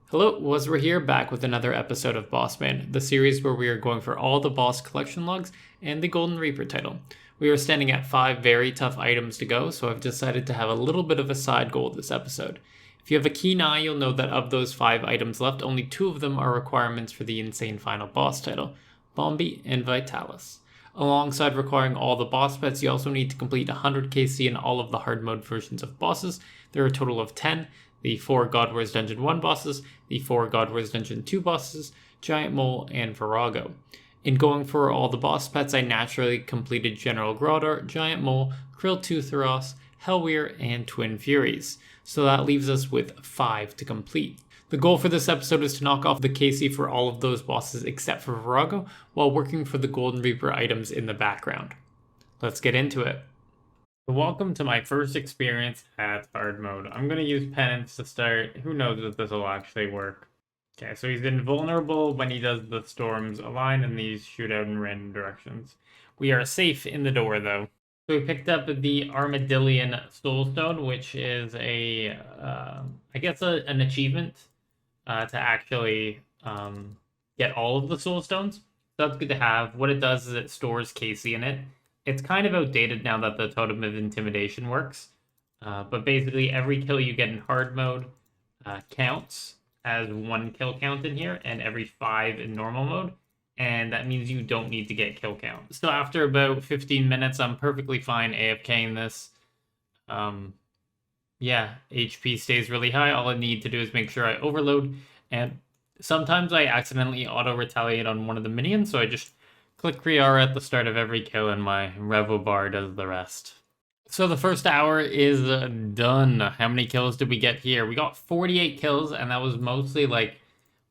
Hello, Waswere here, back with another episode of Bossman, the series where we are going for all the boss collection logs and the Golden Reaper title. We are standing at 5 very tough items to go, so I've decided to have a little bit of a side goal this episode. If you have a keen eye, you'll know that of those 5 items left, only 2 of them are requirements for the insane final boss title, Bombi and Vitalis. Alongside requiring all the boss pets, you also need to complete 100 KC in all of the hard mode versions of bosses. There are a total of 10, the 4 God Wars Dungeon 1 bosses, the 4 God Wars Dungeon 2 bosses, Giant Mole, and Virago. In going for all the boss pets, I naturally completed General Groddar, Giant Mole, Krill Toothros, Hellweir, and Twin Furies. So that leaves us with 5 to complete. The goal for this episode is to knock off the KC for all of those bosses except for Virago, while working for the Golden Reaper items in the background. Let's get into it. Welcome to my first experience at hard mode. I'm going to use Penance to start. Who knows if this will actually work. Okay, so he's invulnerable when he does the storms align and these shoot out in random directions. We are safe in the door though. So we picked up the Armadillion Soulstone, which is a, I guess an achievement to actually get all of the Soulstones. So that's good to have. What it does is it stores KC in it. It's kind of outdated now that the Totem of Intimidation works. But basically, every kill you get in hard mode counts as 1 kill count in here, and every 5 in normal mode. And that means you don't need to get kill count. So after about 15 minutes, I'm perfectly fine AFKing this. Yeah, HP stays really high. All I need to do is make sure I overload. And sometimes I accidentally auto-retaliate on one of the minions, so I just click Kriara at the start of every kill and my Revo bar does the rest. So the first hour is done. How many kills did we get here? We got 48 kills and that was mostly like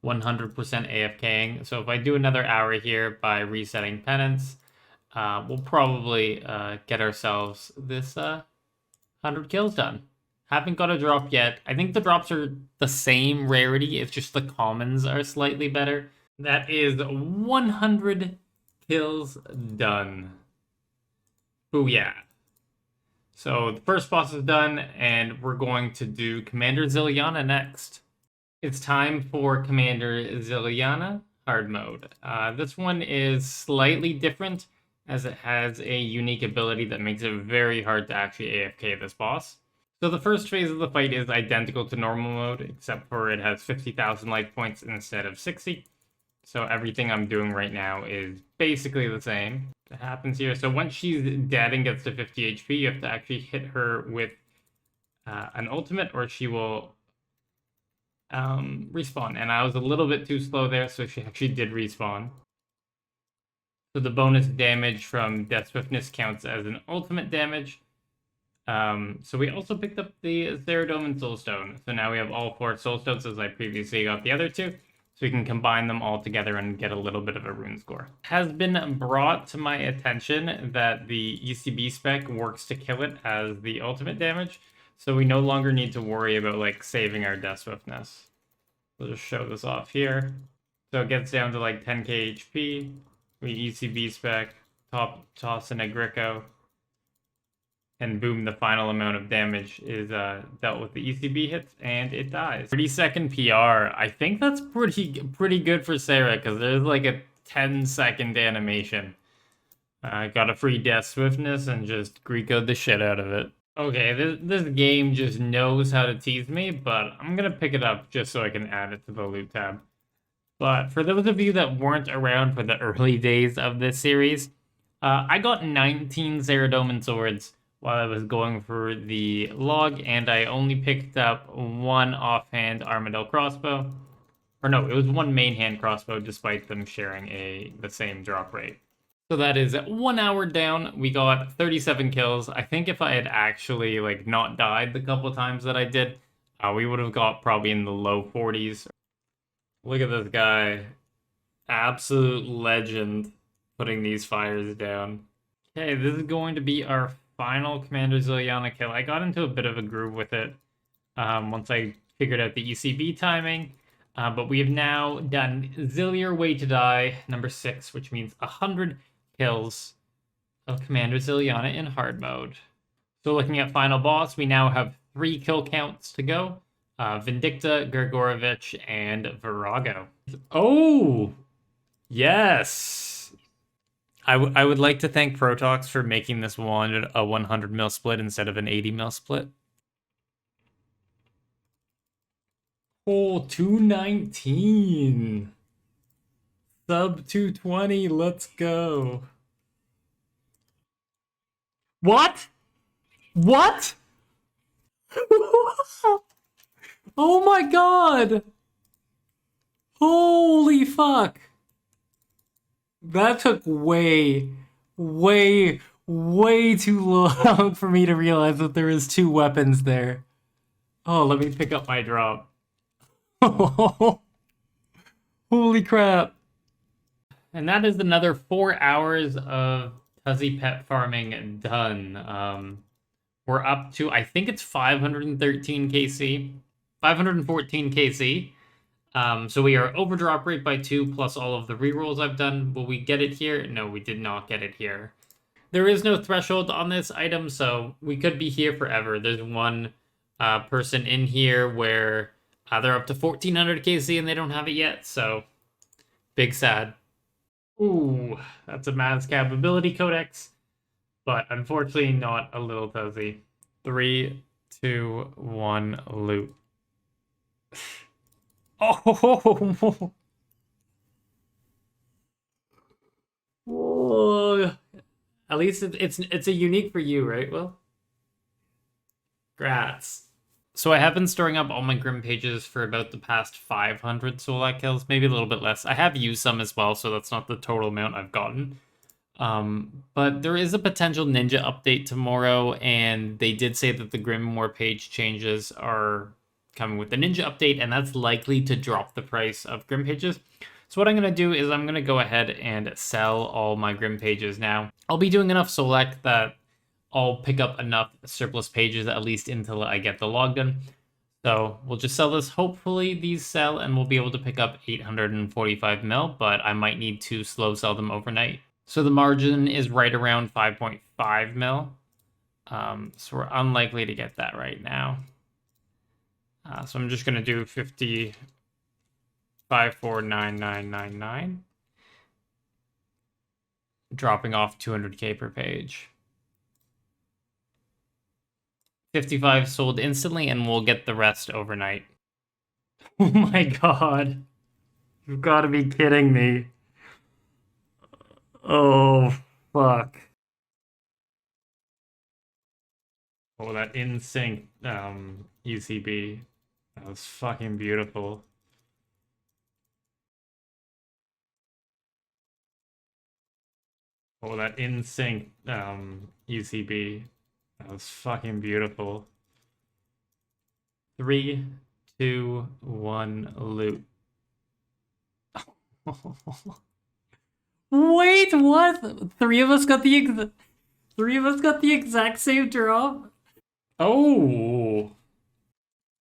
100% AFKing. So if I do another hour here by resetting Penance, we'll probably get ourselves this 100 kills done. Haven't got a drop yet. I think the drops are the same rarity. It's just the commons are slightly better. That is 100 kills done. Booyah. So the first boss is done, and we're going to do Commander Ziliana next. It's time for Commander Ziliana hard mode. This one is slightly different as it has a unique ability that makes it very hard to actually AFK this boss. So the first phase of the fight is identical to normal mode, except for it has 50,000 life points instead of 60. So everything I'm doing right now is basically the same. That happens here. So once she's dead and gets to 50 HP, you have to actually hit her with an ultimate or she will respawn. And I was a little bit too slow there, so she actually did respawn. So the bonus damage from Death Swiftness counts as an ultimate damage. So we also picked up the Therodome and Soulstone. So now we have all 4 Soulstones as I previously got the other 2. So we can combine them all together and get a little bit of a rune score. It has been brought to my attention that the ECB spec works to kill it as the ultimate damage. So we no longer need to worry about like saving our Death Swiftness. We'll just show this off here. So it gets down to like 10k HP. We ECB spec, toss in a Gricko. And boom, the final amount of damage is dealt with the ECB hits, and it dies. 30-second PR. I think that's pretty good for Sarah, because there's like a 10-second animation. Got a free Death Swiftness and just Greeko'd the shit out of it. Okay, this game just knows how to tease me, but I'm going to pick it up just so I can add it to the loot tab. But for those of you that weren't around for the early days of this series, I got 19 Zeradomin swords while I was going for the log, and I only picked up 1 offhand Armadillo crossbow. Or no, it was 1 main hand crossbow, despite them sharing the same drop rate. So that is 1 hour down. We got 37 kills. I think if I had actually like not died the couple times that I did, we would have got probably in the low 40s. Look at this guy. Absolute legend putting these fires down. Okay, this is going to be our final Commander Ziliana kill. I got into a bit of a groove with it once I figured out the ECB timing. But we have now done Zillier Way to Die, number 6, which means 100 kills of Commander Ziliana in hard mode. So looking at final boss, we now have 3 kill counts to go. Vindicta, Grigorovich, and Virago. Oh, yes. I would like to thank Protox for making this one a 100 mil split instead of an 80 mil split. Oh, 219. Sub 220, let's go. What? What? Oh my god! Holy fuck! That took way, way, way too long for me to realize that there is two weapons there. Oh, let me pick up my drop. Holy crap. And that is another 4 hours of Tuzzy pet farming done. We're up to, I think it's 513 KC, 514 KC. So we are over drop rate by 2 plus all of the rerolls I've done. Will we get it here? No, we did not get it here. There is no threshold on this item, so we could be here forever. There's one person in here where they're up to 1400 KC and they don't have it yet, so big sad. Ooh, that's a Mazcab ability codex, but unfortunately not a little Tuzzy. 3, 2, 1, loot. Oh, whoa. At least it's a unique for you, right, Will? Grats. So I have been storing up all my Grim pages for about the past 500 Solak kills, maybe a little bit less. I have used some as well, so that's not the total amount I've gotten. But there is a potential ninja update tomorrow, and they did say that the Grimoire page changes are coming with the ninja update, and that's likely to drop the price of Grim pages. So what I'm going to do is I'm going to go ahead and sell all my Grim pages now. I'll be doing enough Solak that I'll pick up enough surplus pages at least until I get the log done. So we'll just sell this. Hopefully these sell and we'll be able to pick up 845 mil, but I might need to slow sell them overnight. So the margin is right around 5.5 mil. So we're unlikely to get that right now. So I'm just going to do 55499999, dropping off 200k per page. 55 sold instantly, and we'll get the rest overnight. Oh my god. You've got to be kidding me. Oh, fuck. Oh, that in sync UCB. That was fucking beautiful. Oh, that in sync UCB. That was fucking beautiful. 3, 2, 1, loot. Wait, what? Three of us got the exact same drop? Oh,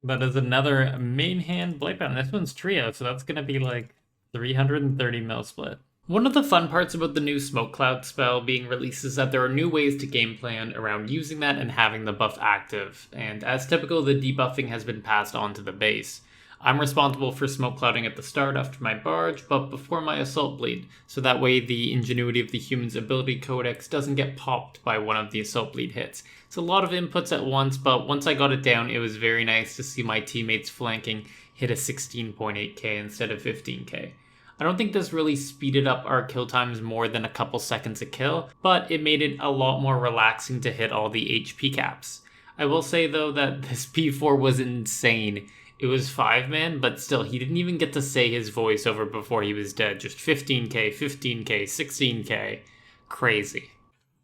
that is another main hand blade bound. This one's trio, so that's gonna be like 330 mil split. One of the fun parts about the new Smoke Cloud spell being released is that there are new ways to game plan around using that and having the buff active, and as typical, the debuffing has been passed on to the base. I'm responsible for smoke clouding at the start after my barge, but before my assault bleed, so that way the ingenuity of the human's ability codex doesn't get popped by one of the assault bleed hits. It's a lot of inputs at once, but once I got it down, it was very nice to see my teammates flanking hit a 16.8k instead of 15k. I don't think this really speeded up our kill times more than a couple seconds a kill, but it made it a lot more relaxing to hit all the HP caps. I will say though that this P4 was insane. It was 5-man, but still, he didn't even get to say his voiceover before he was dead. Just 15k, 15k, 16k. Crazy.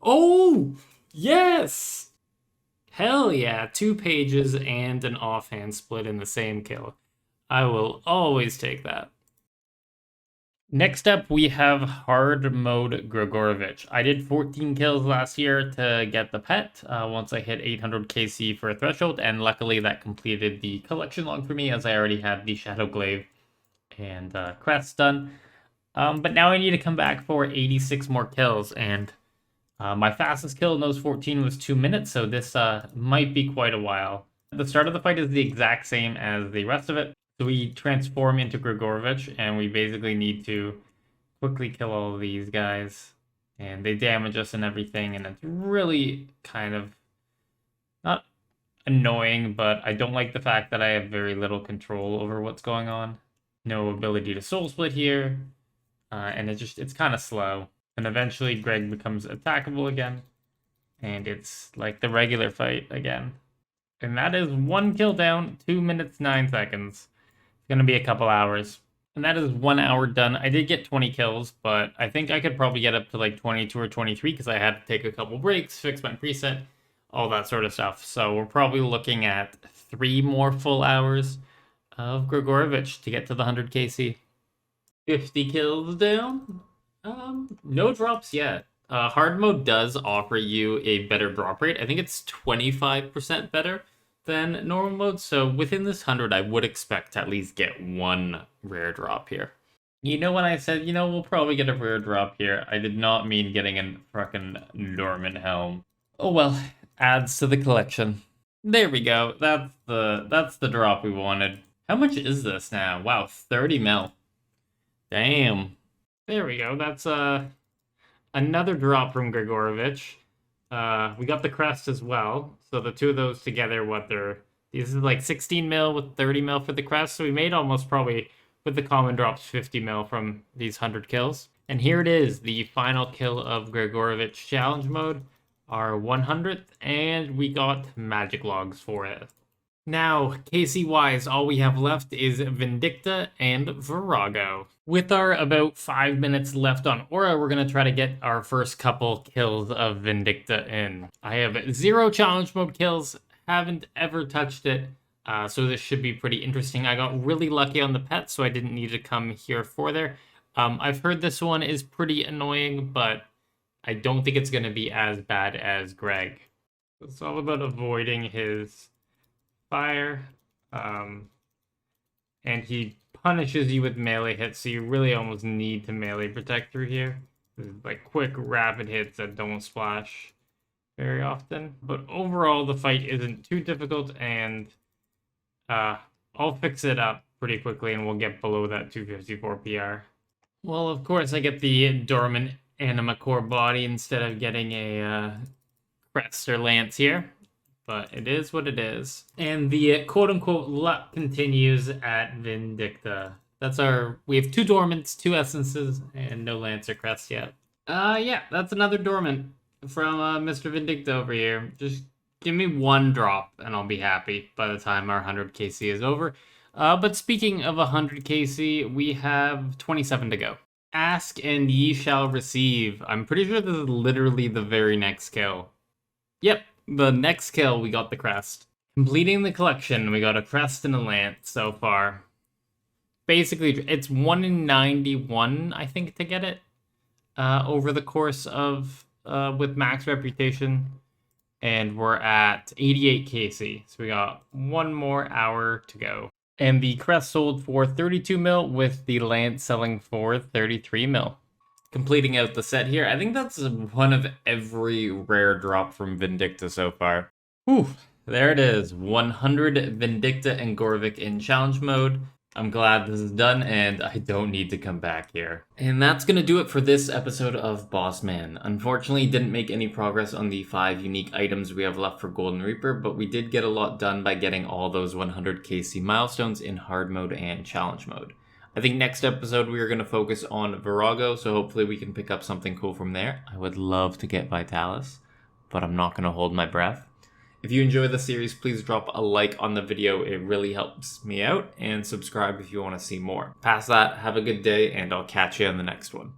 Oh, yes! Hell yeah, 2 pages and an offhand split in the same kill. I will always take that. Next up, we have hard mode Grigorovich. I did 14 kills last year to get the pet once I hit 800 KC for a threshold, and luckily that completed the collection log for me as I already had the Shadow Glaive and crest done. But now I need to come back for 86 more kills, and my fastest kill in those 14 was 2 minutes, so this might be quite a while. The start of the fight is the exact same as the rest of it. So we transform into Grigorovich, and we basically need to quickly kill all of these guys. And they damage us and everything, and it's really kind of not annoying, but I don't like the fact that I have very little control over what's going on. No ability to soul split here, and it's kind of slow. And eventually Greg becomes attackable again, and it's like the regular fight again. And that is 1 kill down, 2 minutes 9 seconds. It's gonna be a couple hours. And that is 1 hour done. I did get 20 kills, but I think I could probably get up to like 22 or 23 because I had to take a couple breaks, fix my preset, all that sort of stuff. So we're probably looking at 3 more full hours of Grigorovich to get to the 100 KC. 50 kills down. No drops yet. Hard mode does offer you a better drop rate. I think it's 25% better than normal mode. So within this 100, I would expect to at least get 1 rare drop here. You know, when I said, we'll probably get a rare drop here, I did not mean getting a fucking dormant helm. Oh well, adds to the collection. There we go. That's the drop we wanted. How much is this now? Wow, 30 mil. Damn. There we go. That's another drop from Grigorovich. We got the crest as well. So the two of those together, these are like 16 mil with 30 mil for the crest. So we made almost probably, with the common drops, 50 mil from these 100 kills. And here it is, the final kill of Grigorovich challenge mode, our 100th, and we got magic logs for it. Now, KC-wise, all we have left is Vindicta and Virago. With our about 5 minutes left on Aura, we're going to try to get our first couple kills of Vindicta in. I have 0 challenge mode kills, haven't ever touched it, so this should be pretty interesting. I got really lucky on the pet, so I didn't need to come here for there. I've heard this one is pretty annoying, but I don't think it's going to be as bad as Greg. It's all about avoiding his fire, and he punishes you with melee hits, so you really almost need to melee protect through here. This is like quick, rapid hits that don't splash very often. But overall, the fight isn't too difficult, and I'll fix it up pretty quickly, and we'll get below that 254 PR. Well, of course, I get the dormant anima core body instead of getting a crest or lance here. But it is what it is. And the quote-unquote luck continues at Vindicta. We have 2 dormants, 2 essences, and no lance or crest yet. Yeah, that's another dormant from Mr. Vindicta over here. Just give me 1 drop, and I'll be happy by the time our 100 KC is over. But speaking of 100 KC, we have 27 to go. Ask and ye shall receive. I'm pretty sure this is literally the very next kill. Yep. The next kill, we got the crest. Completing the collection, we got a crest and a lance so far. Basically, it's 1 in 91, I think, to get it. Over the course of, with max reputation. And we're at 88 KC. So we got 1 more hour to go. And the crest sold for 32 mil, with the lance selling for 33 mil. Completing out the set here. I think that's one of every rare drop from Vindicta so far. Whew, there it is. 100 Vindicta and Grigorovich in challenge mode. I'm glad this is done, and I don't need to come back here. And that's gonna do it for this episode of Boss Man. Unfortunately, didn't make any progress on the 5 unique items we have left for Golden Reaper, but we did get a lot done by getting all those 100 KC milestones in hard mode and challenge mode. I think next episode we are going to focus on Virago, so hopefully we can pick up something cool from there. I would love to get Vitalis, but I'm not going to hold my breath. If you enjoy the series, please drop a like on the video. It really helps me out, and subscribe if you want to see more. Past that, have a good day, and I'll catch you on the next one.